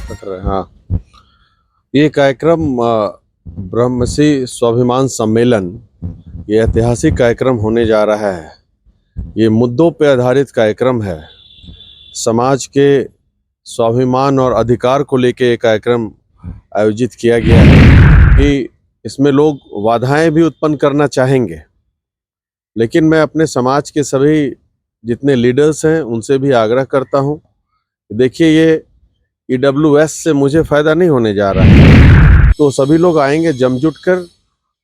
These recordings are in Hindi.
कट रहे हाँ। ये कार्यक्रम ब्रह्मसी स्वाभिमान सम्मेलन ये ऐतिहासिक कार्यक्रम होने जा रहा है। ये मुद्दों पे आधारित कार्यक्रम है। समाज के स्वाभिमान और अधिकार को लेके ये कार्यक्रम आयोजित किया गया है कि इसमें लोग बाधाएं भी उत्पन्न करना चाहेंगे, लेकिन मैं अपने समाज के सभी जितने लीडर्स हैं उनसे भी आग्रह करता हूं, देखिए ये EWS से मुझे फ़ायदा नहीं होने जा रहा है। तो सभी लोग आएंगे जमजुट कर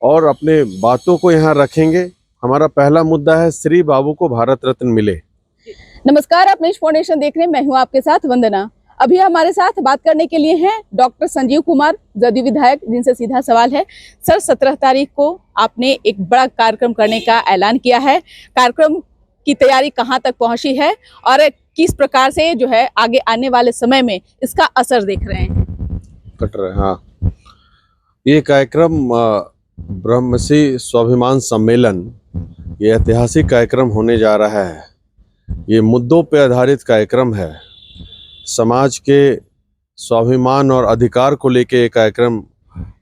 और अपने बातों को यहाँ रखेंगे। हमारा पहला मुद्दा है श्री बाबू को भारत रत्न मिले। नमस्कार, आप नेश फाउंडेशन देख रहे हैं। मैं हूँ आपके साथ वंदना। अभी हमारे साथ बात करने के लिए हैं डॉक्टर संजीव कुमार, जदयू विधायक, जिनसे सीधा सवाल है। सर, 17 तारीख को आपने एक बड़ा कार्यक्रम करने का ऐलान किया है। कार्यक्रम की तैयारी कहाँ तक पहुंची है और किस प्रकार से जो है आगे आने वाले समय में इसका असर देख रहे हैं? कट रहे हाँ। ये कार्यक्रम ब्रह्मसी स्वाभिमान सम्मेलन ये ऐतिहासिक कार्यक्रम होने जा रहा है। ये मुद्दों पे आधारित कार्यक्रम है। समाज के स्वाभिमान और अधिकार को लेके ये कार्यक्रम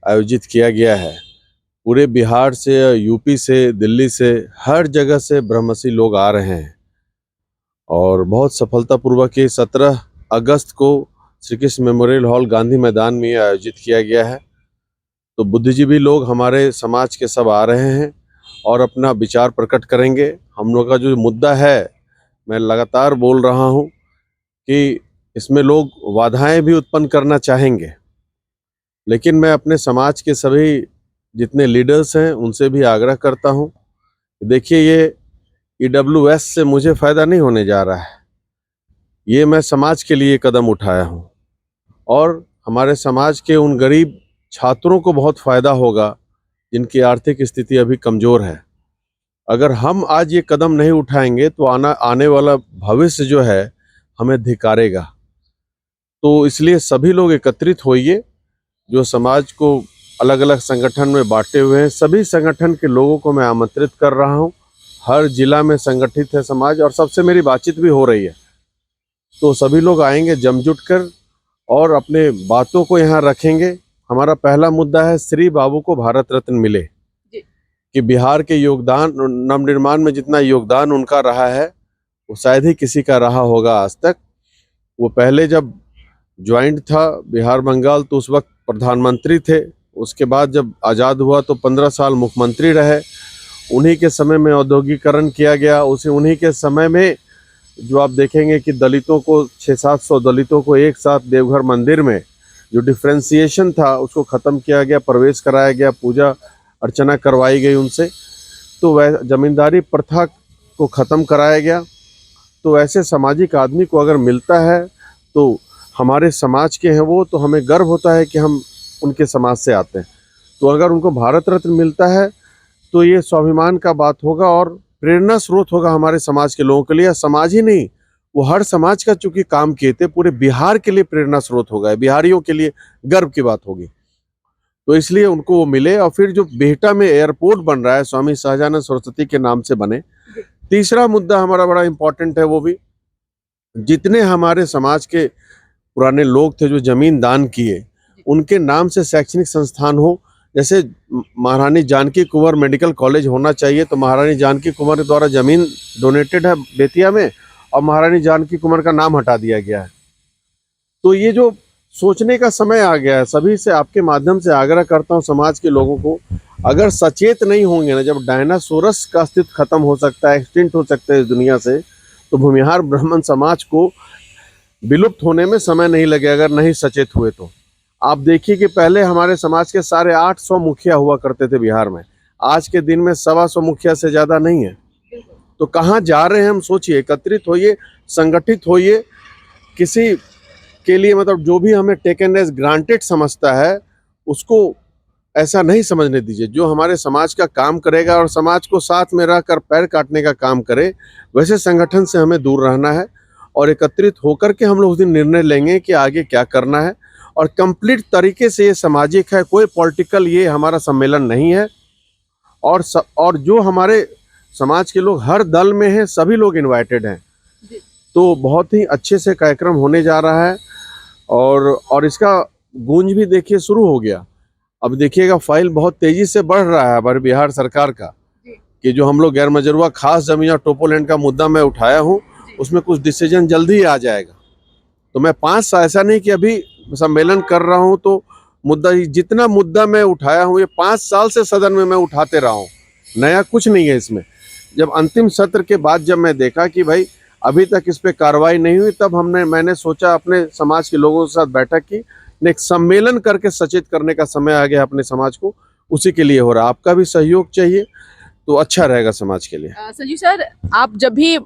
आयोजित किया गया है। पूरे बिहार से, यूपी से, दिल्ली से, हर जगह से ब्रह्मसी लोग आ रहे हैं और बहुत सफलतापूर्वक ये 17 अगस्त को श्री कृष्ण मेमोरियल हॉल गांधी मैदान में आयोजित किया गया है। तो बुद्धिजीवी लोग हमारे समाज के सब आ रहे हैं और अपना विचार प्रकट करेंगे। हम लोग का जो मुद्दा है, मैं लगातार बोल रहा हूँ कि इसमें लोग बाधाएं भी उत्पन्न करना चाहेंगे, लेकिन मैं अपने समाज के सभी जितने लीडर्स हैं उनसे भी आग्रह करता हूँ, देखिए ये EWS से मुझे फ़ायदा नहीं होने जा रहा है। ये मैं समाज के लिए कदम उठाया हूँ और हमारे समाज के उन गरीब छात्रों को बहुत फ़ायदा होगा जिनकी आर्थिक स्थिति अभी कमज़ोर है। अगर हम आज ये कदम नहीं उठाएंगे तो आने वाला भविष्य जो है हमें धिक्कारेगा। तो इसलिए सभी लोग एकत्रित होइए। जो समाज को अलग अलग संगठन में बांटे हुए हैं, सभी संगठन के लोगों को मैं आमंत्रित कर रहा हूँ। हर जिला में संगठित है समाज और सबसे मेरी बातचीत भी हो रही है। तो सभी लोग आएंगे जमजुट कर और अपने बातों को यहाँ रखेंगे। हमारा पहला मुद्दा है श्री बाबू को भारत रत्न मिले कि बिहार के योगदान, नवनिर्माण में जितना योगदान उनका रहा है वो शायद ही किसी का रहा होगा आज तक। वो पहले जब ज्वाइंट था बिहार बंगाल तो उस वक्त प्रधानमंत्री थे। उसके बाद जब आज़ाद हुआ तो 15 साल मुख्यमंत्री रहे। उन्हीं के समय में औद्योगिकरण किया गया। उन्हीं के समय में जो आप देखेंगे कि दलितों को 600-700 दलितों को एक साथ देवघर मंदिर में जो डिफ्रेंसिएशन था उसको ख़त्म किया गया, प्रवेश कराया गया, पूजा अर्चना करवाई गई उनसे। तो वह जमींदारी प्रथा को ख़त्म कराया गया। तो ऐसे सामाजिक आदमी को अगर मिलता है तो हमारे समाज के हैं वो, तो हमें गर्व होता है कि हम उनके समाज से आते हैं। तो अगर उनको भारत रत्न मिलता है तो ये स्वाभिमान का बात होगा और प्रेरणा स्रोत होगा हमारे समाज के लोगों के लिए। समाज ही नहीं, वो हर समाज का चूंकि काम किए थे, पूरे बिहार के लिए प्रेरणा स्रोत होगा, बिहारियों के लिए गर्व की बात होगी। तो इसलिए उनको वो मिले। और फिर जो बिहटा में एयरपोर्ट बन रहा है स्वामी सहजानंद सरस्वती के नाम से बने। तीसरा मुद्दा हमारा बड़ा इंपॉर्टेंट है, वो भी जितने हमारे समाज के पुराने लोग थे जो जमीन दान किए उनके नाम से शैक्षणिक संस्थान हो। जैसे महारानी जानकी कुंवर मेडिकल कॉलेज होना चाहिए, तो महारानी जानकी कुंवर द्वारा जमीन डोनेटेड है बेतिया में और महारानी जानकी कुंवर का नाम हटा दिया गया है। तो ये जो सोचने का समय आ गया है, सभी से आपके माध्यम से आग्रह करता हूँ समाज के लोगों को, अगर सचेत नहीं होंगे ना, जब डायनासोरस का अस्तित्व खत्म हो सकता है, एक्सटिंक्ट हो सकता है इस दुनिया से, तो भूमिहार ब्राह्मण समाज को विलुप्त होने में समय नहीं लगेगा अगर नहीं सचेत हुए तो। आप देखिए कि पहले हमारे समाज के 850 मुखिया हुआ करते थे बिहार में। आज के दिन में 125 मुखिया से ज़्यादा नहीं है। तो कहाँ जा रहे हैं हम सोचिए। एकत्रित होइए, संगठित होइए। किसी के लिए मतलब जो भी हमें टेकन एज ग्रांटेड समझता है उसको ऐसा नहीं समझने दीजिए। जो हमारे समाज का काम करेगा और समाज को साथ में रहकर पैर काटने का काम करे, वैसे संगठन से हमें दूर रहना है और एकत्रित होकर के हम लोग उस दिन निर्णय लेंगे कि आगे क्या करना है। और कंप्लीट तरीके से ये सामाजिक है, कोई पॉलिटिकल ये हमारा सम्मेलन नहीं है। और जो हमारे समाज के लोग हर दल में हैं, सभी लोग इनवाइटेड हैं। तो बहुत ही अच्छे से कार्यक्रम होने जा रहा है। और इसका गूंज भी देखिए शुरू हो गया। अब देखिएगा फाइल बहुत तेजी से बढ़ रहा है हमारे बिहार सरकार का, कि जो हम लोग गैर मजरूआ खास जमीन और टोपोलैंड का मुद्दा मैं उठाया हूँ, उसमें कुछ डिसीजन जल्दी ही आ जाएगा। तो मैं 5 साल, ऐसा नहीं कि अभी सम्मेलन कर रहा हूँ तो मुद्दा, जितना मुद्दा मैं उठाया हूँ ये 5 साल से सदन में मैं उठाते रहा हूँ, नया कुछ नहीं है इसमें। जब अंतिम सत्र के बाद जब मैं देखा कि भाई अभी तक इस पे कार्रवाई नहीं हुई, तब मैंने सोचा, अपने समाज के लोगों के साथ बैठक की, एक सम्मेलन करके सचेत करने का समय आ गया अपने समाज को, उसी के लिए हो रहा। आपका भी सहयोग चाहिए तो अच्छा रहेगा समाज के लिए। संजीव सर, आप जब भी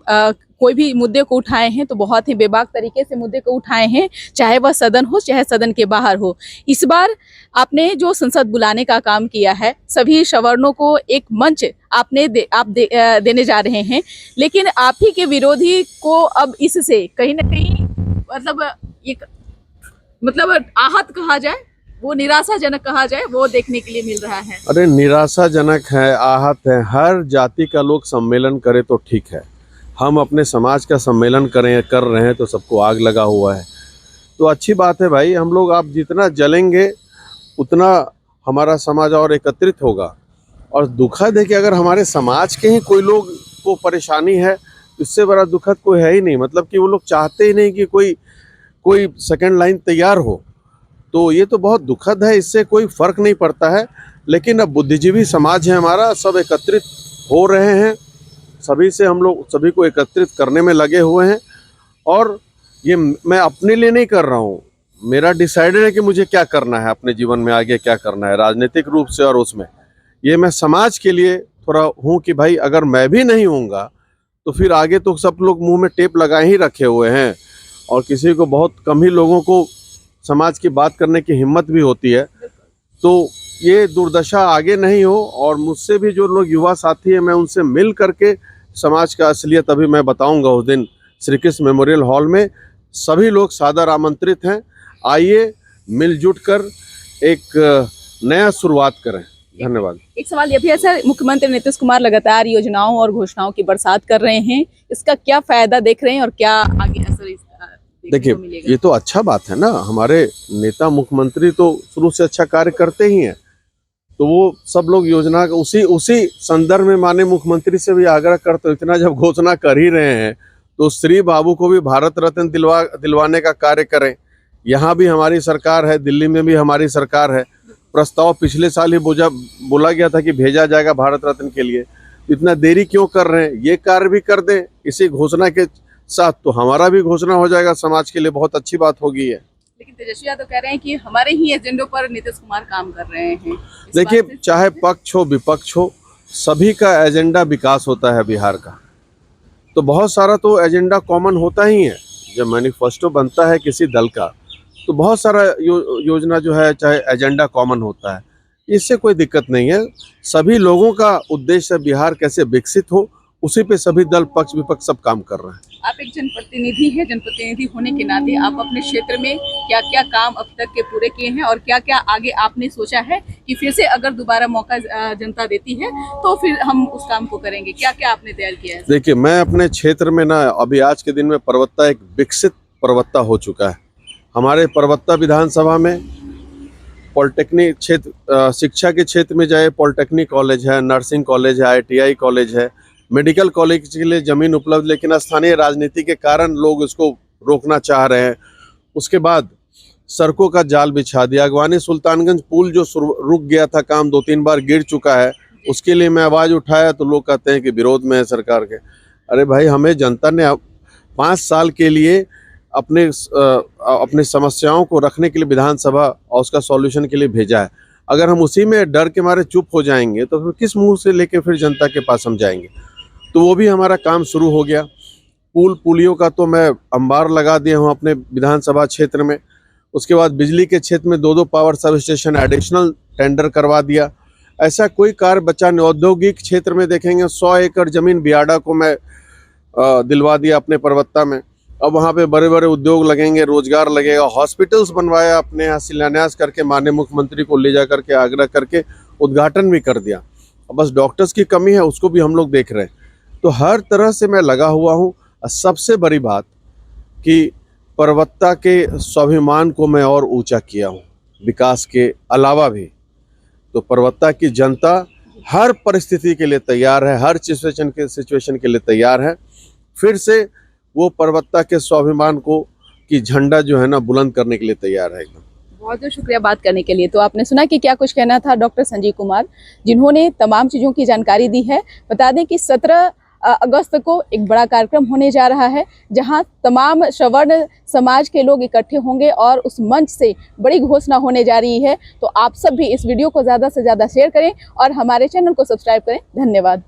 कोई भी मुद्दे को उठाए हैं तो बहुत ही बेबाक तरीके से मुद्दे को उठाए हैं, चाहे वह सदन हो चाहे सदन के बाहर हो। इस बार आपने जो संसद बुलाने का काम किया है, सभी सवर्णों को एक मंच देने जा रहे हैं, लेकिन आप ही के विरोधी को अब इससे कहीं ना कहीं मतलब आहत कहा जाए, वो निराशाजनक कहा जाए, वो देखने के लिए मिल रहा है। अरे निराशाजनक है, आहत है। हर जाति का लोग सम्मेलन करे तो ठीक है, हम अपने समाज का सम्मेलन कर रहे हैं तो सबको आग लगा हुआ है। तो अच्छी बात है भाई, हम लोग आप जितना जलेंगे उतना हमारा समाज और एकत्रित होगा। और दुखद है कि अगर हमारे समाज के ही कोई लोग को परेशानी है, इससे बड़ा दुखद कोई है ही नहीं। मतलब कि वो लोग चाहते ही नहीं कि कोई सेकंड लाइन तैयार हो, तो ये तो बहुत दुखद है। इससे कोई फर्क नहीं पड़ता है। लेकिन अब बुद्धिजीवी समाज है हमारा, सब एकत्रित हो रहे हैं, सभी से हम लोग सभी को एकत्रित करने में लगे हुए हैं। और ये मैं अपने लिए नहीं कर रहा हूँ, मेरा डिसाइडेड है कि मुझे क्या करना है अपने जीवन में, आगे क्या करना है राजनीतिक रूप से। और उसमें ये मैं समाज के लिए थोड़ा हूँ कि भाई अगर मैं भी नहीं हूँगा तो फिर आगे तो सब लोग मुंह में टेप लगाए ही रखे हुए हैं, और किसी को, बहुत कम ही लोगों को समाज की बात करने की हिम्मत भी होती है। तो ये दुर्दशा आगे नहीं हो, और मुझसे भी जो लोग युवा साथी हैं, मैं उनसे मिल करके समाज का असलियत अभी मैं बताऊंगा उस दिन श्री कृष्ण मेमोरियल हॉल में। सभी लोग सादर आमंत्रित हैं, आइए मिलजुट कर एक नया शुरुआत करें। धन्यवाद। एक सवाल ये भी है सर, मुख्यमंत्री नीतीश कुमार लगातार योजनाओं और घोषणाओं की बरसात कर रहे हैं, इसका क्या फायदा देख रहे हैं और क्या आगे असर इसका देखिए, ये तो अच्छा बात है ना। हमारे नेता मुख्यमंत्री तो शुरू से अच्छा कार्य करते ही हैं, तो वो सब लोग योजना का उसी संदर्भ में माननीय मुख्यमंत्री से भी आग्रह करते, इतना जब घोषणा कर ही रहे हैं तो श्री बाबू को भी भारत रत्न दिलवाने का कार्य करें। यहाँ भी हमारी सरकार है, दिल्ली में भी हमारी सरकार है। प्रस्ताव पिछले साल ही बोला गया था कि भेजा जाएगा भारत रत्न के लिए। इतना देरी क्यों कर रहे हैं? ये कार्य भी कर दें इसी घोषणा के साथ, तो हमारा भी घोषणा हो जाएगा, समाज के लिए बहुत अच्छी बात होगी है। लेकिन तेजस्वी यादव कह रहे हैं कि हमारे ही एजेंडों पर नीतीश कुमार काम कर रहे हैं। देखिए, चाहे पक्ष हो विपक्ष हो, सभी का एजेंडा विकास होता है बिहार का। तो बहुत सारा तो एजेंडा कॉमन होता ही है। जब मैनिफेस्टो बनता है किसी दल का तो बहुत सारा योजना जो है, चाहे एजेंडा कॉमन होता है, इससे कोई दिक्कत नहीं है। सभी लोगों का उद्देश्य बिहार कैसे विकसित हो, उसी पे सभी दल पक्ष विपक्ष सब काम कर रहे हैं। आप एक जनप्रतिनिधि हैं, जनप्रतिनिधि होने के नाते आप अपने क्षेत्र में क्या क्या काम अब तक के पूरे किए हैं और क्या क्या आगे आपने सोचा है कि फिर से अगर दोबारा मौका जनता देती है तो फिर हम उस काम को करेंगे? क्या क्या आपने तैयार किया है? देखिए, मैं अपने क्षेत्र में ना, अभी आज के दिन में परवत्ता एक विकसित परवत्ता हो चुका है। हमारे परवत्ता विधानसभा में पॉलिटेक्निक क्षेत्र, शिक्षा के क्षेत्र में जाए, पॉलिटेक्निक कॉलेज है, नर्सिंग कॉलेज है, ITI कॉलेज है, मेडिकल कॉलेज के लिए जमीन उपलब्ध, लेकिन स्थानीय राजनीति के कारण लोग इसको रोकना चाह रहे हैं। उसके बाद सड़कों का जाल बिछा दिया। अगवानी सुल्तानगंज पुल जो रुक गया था, काम 2-3 बार गिर चुका है, उसके लिए मैं आवाज़ उठाया तो लोग कहते हैं कि विरोध में है सरकार के। अरे भाई, हमें जनता ने 5 साल के लिए अपने समस्याओं को रखने के लिए विधानसभा और उसका सॉल्यूशन के लिए भेजा है। अगर हम उसी में डर के मारे चुप हो जाएंगे तो फिर किस मुंह से लेके फिर जनता के पास हम जाएंगे? तो वो भी हमारा काम शुरू हो गया। पुलियों का तो मैं अंबार लगा दिया हूँ अपने विधानसभा क्षेत्र में। उसके बाद बिजली के क्षेत्र में 2-2 power sub station additional tender करवा दिया। ऐसा कोई कार्य बचा नहीं। औद्योगिक क्षेत्र में देखेंगे 100 एकड़ जमीन बियाडा को मैं दिलवा दिया अपने परवत्ता में। अब वहाँ पे बड़े बड़े उद्योग लगेंगे, रोजगार लगेगा। हॉस्पिटल्स बनवाया अपने यहाँ, शिलान्यास करके माननीय मुख्यमंत्री को ले जा करके आग्रह करके उद्घाटन भी कर दिया। अब बस डॉक्टर्स की कमी है, उसको भी हम लोग देख रहे हैं। तो हर तरह से मैं लगा हुआ हूँ। सबसे बड़ी बात कि परवत्ता के स्वाभिमान को मैं और ऊंचा किया हूं, विकास के अलावा भी। तो परवत्ता की जनता हर परिस्थिति के लिए तैयार है, हर सिचुएशन के लिए तैयार है। फिर से वो परवत्ता के स्वाभिमान को की झंडा जो है ना बुलंद करने के लिए तैयार है एकदम। बहुत बहुत शुक्रिया बात करने के लिए। तो आपने सुना कि क्या कुछ कहना था डॉक्टर संजीव कुमार, जिन्होंने तमाम चीज़ों की जानकारी दी है। बता दें कि 17 अगस्त को एक बड़ा कार्यक्रम होने जा रहा है, जहां तमाम सवर्ण समाज के लोग इकट्ठे होंगे और उस मंच से बड़ी घोषणा होने जा रही है। तो आप सब भी इस वीडियो को ज़्यादा से ज़्यादा शेयर करें और हमारे चैनल को सब्सक्राइब करें। धन्यवाद।